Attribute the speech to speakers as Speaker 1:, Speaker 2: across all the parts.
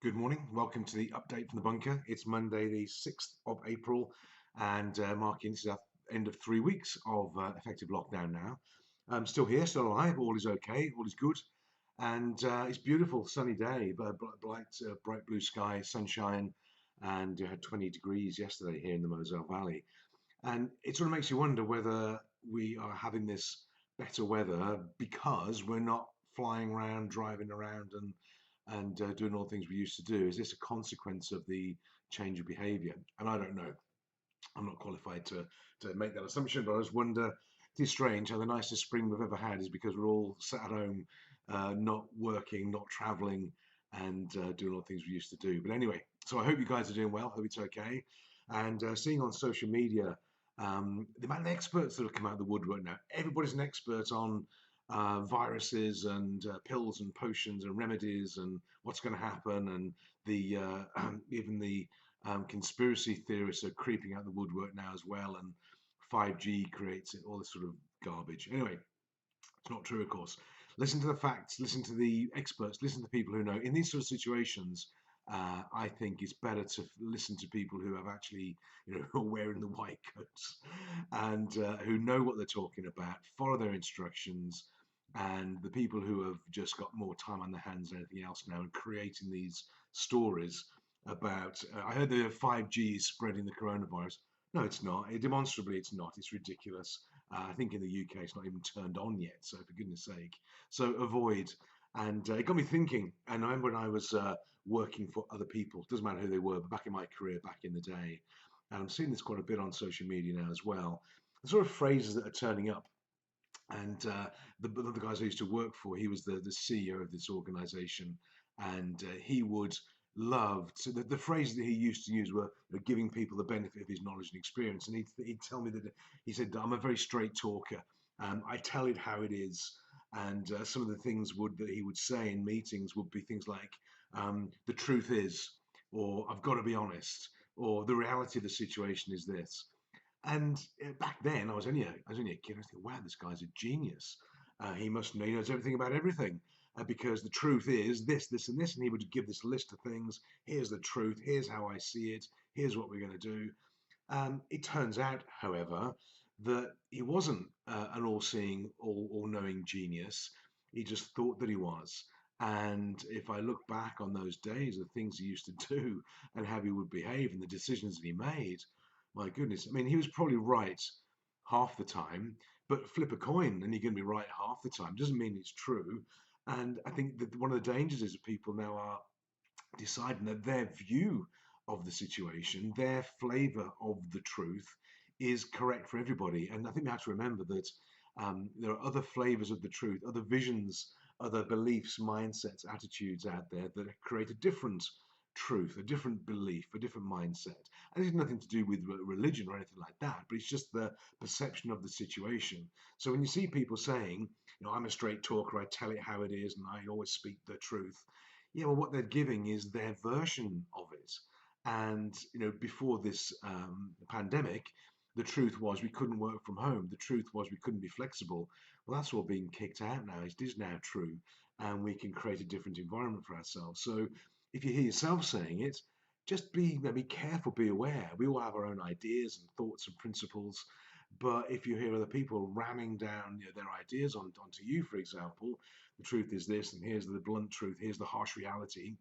Speaker 1: Good morning. Welcome to the update from the bunker. It's Monday, the 6th of April, and marking this is our end of 3 weeks of effective lockdown now. I'm still here, still alive. All is okay. All is good. And it's beautiful, sunny day, bright blue sky, sunshine, and had 20 degrees yesterday here in the Moselle Valley. And it sort of makes you wonder whether we are having this better weather because we're not flying around, driving around, and doing all the things we used to do. Is this a consequence of the change of behaviour? And I don't know. I'm not qualified to make that assumption, but I just wonder. It is strange how the nicest spring we've ever had is because we're all sat at home, not working, not travelling, and doing all the things we used to do. But anyway, so I hope you guys are doing well. Hope it's okay. And seeing on social media the amount of experts that have come out of the woodwork now. Everybody's an expert on viruses and pills and potions and remedies and what's going to happen, and the even the conspiracy theorists are creeping out the woodwork now as well, and 5G creates it, all this sort of garbage. Anyway, it's not true, of course. Listen to the facts, listen to the experts, listen to people who know. In these sort of situations, I think it's better to listen to people who have actually, who are wearing the white coats and who know what they're talking about, follow their instructions, and the people who have just got more time on their hands than anything else now and creating these stories about. I heard the 5G is spreading the coronavirus. No, it's not. Demonstrably, it's not. It's ridiculous. I think in the UK, it's not even turned on yet. So, for goodness sake. So, avoid. And it got me thinking. And I remember when I was working for other people, doesn't matter who they were, but back in my career, back in the day. And I'm seeing this quite a bit on social media now as well. The sort of phrases that are turning up. And the guys I used to work for, he was the CEO of this organization. And he would love to, the phrases that he used to use were giving people the benefit of his knowledge and experience. And he'd tell me that he said, I'm a very straight talker. I tell it how it is. And some of the things that he would say in meetings would be things like, the truth is, or I've got to be honest, or the reality of the situation is this. And back then, I was only a kid. I was thinking, wow, this guy's a genius. He must know, he knows everything about everything. Because the truth is this, this, and this. And he would give this list of things. Here's the truth. Here's how I see it. Here's what we're going to do. It turns out, however, that he wasn't an all-seeing, all-knowing genius. He just thought that he was. And if I look back on those days, the things he used to do and how he would behave and the decisions that he made, my goodness. I mean, he was probably right half the time, but flip a coin and you're going to be right half the time. Doesn't mean it's true. And I think that one of the dangers is that people now are deciding that their view of the situation, their flavor of the truth, is correct for everybody. And I think we have to remember that there are other flavors of the truth, other visions, other beliefs, mindsets, attitudes out there that create a different truth, a different belief, a different mindset. And it has nothing to do with religion or anything like that, but it's just the perception of the situation. So when you see people saying, I'm a straight talker, I tell it how it is, and I always speak the truth, yeah, well, what they're giving is their version of it. And before this pandemic, the truth was we couldn't work from home. The truth was we couldn't be flexible. Well, that's all being kicked out now. It is now true, and we can create a different environment for ourselves. So, if you hear yourself saying it, just be careful, be aware. We all have our own ideas and thoughts and principles, but if you hear other people ramming down their ideas onto you, for example, the truth is this, and here's the blunt truth, here's the harsh reality.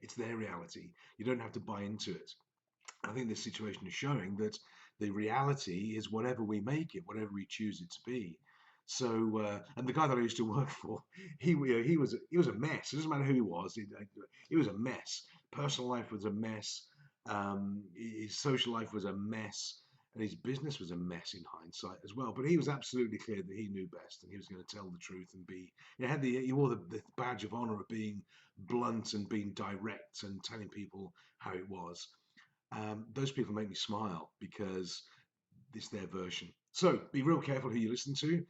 Speaker 1: It's their reality. You don't have to buy into it. I think this situation is showing that the reality is whatever we make it, whatever we choose it to be. So, and the guy that I used to work for, he was a mess. It doesn't matter who he was. He was a mess. Personal life was a mess. His social life was a mess, and his business was a mess in hindsight as well. But he was absolutely clear that he knew best, and he was going to tell the truth and be. He wore the badge of honor of being blunt and being direct and telling people how it was. Those people make me smile because it's their version. So be real careful who you listen to.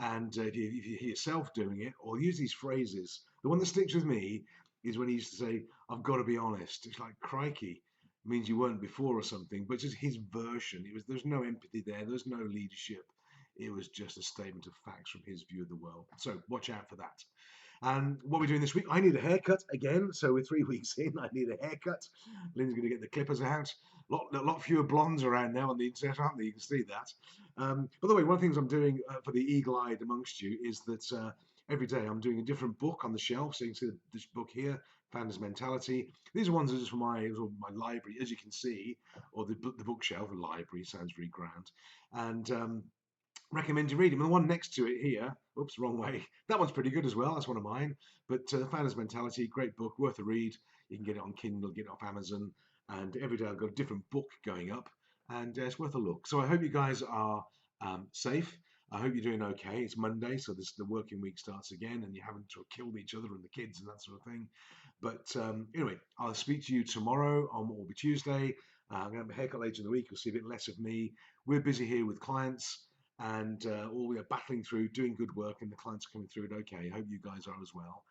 Speaker 1: And if you hear yourself doing it or use these phrases, the one that sticks with me is when he used to say, I've got to be honest. It's like, crikey, it means you weren't before or something, but just his version. There's no empathy there. There's no leadership. It was just a statement of facts from his view of the world. So watch out for that. And what we're doing this week, I need a haircut again. So we're 3 weeks in. I need a haircut. Lynn's going to get the clippers out. A lot fewer blondes around now on the internet, aren't there? You can see that. By the way, one of the things I'm doing for the eagle-eyed amongst you is that every day I'm doing a different book on the shelf. So you can see this book here, Founders Mentality. These are ones that are just for my library, as you can see, or the bookshelf. A library sounds very grand. And recommend you read him. And the one next to it here, oops, wrong way. That one's pretty good as well. That's one of mine. But The Founder's Mentality, great book, worth a read. You can get it on Kindle, get it off Amazon. And every day I've got a different book going up, and it's worth a look. So I hope you guys are safe. I hope you're doing okay. It's Monday, so the working week starts again, and you haven't sort of killed each other and the kids and that sort of thing. But anyway, I'll speak to you tomorrow on what will be Tuesday. I'm going to have a haircut later in the week. You'll see a bit less of me. We're busy here with clients and all we are battling through, doing good work, and the clients are coming through it okay. I hope you guys are as well.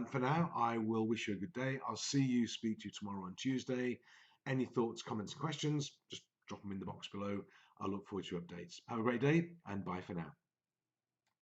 Speaker 1: For now, I will wish you a good day. I'll speak to you tomorrow on Tuesday. Any thoughts, comments, questions, just drop them in the box below. I look forward to your updates. Have a great day, and bye for now.